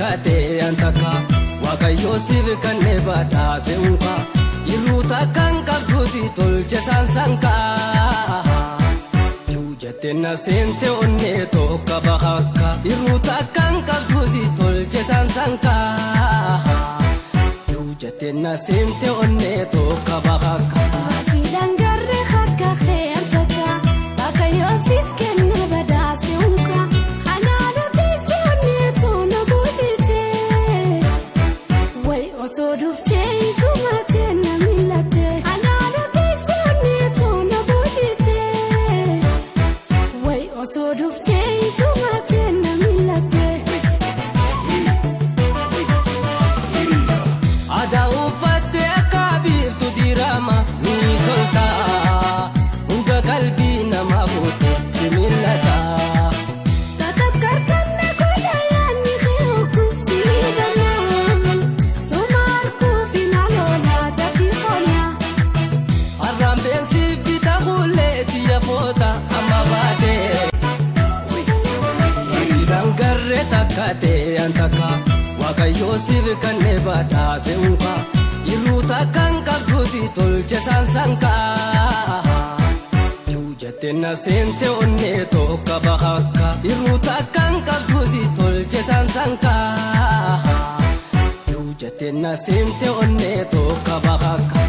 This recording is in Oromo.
takate antaka wakayo sibi kanne bada seunka iruta kan kabdusi tolche sansanka tujatena sente onne to kabahaka iruta kan kabdusi tolche sansanka tujatena sente onne to kabahaka tidangarre hakka khayantaka wakayo sibi kanne bada seunka takate antaka wakayo sibi kanne bada seunka iruta kan kabdusi tolche sansanka tujatena sente onne to kabahaka iruta kan kabdusi tolche sansanka tujatena sente onne to kabahaka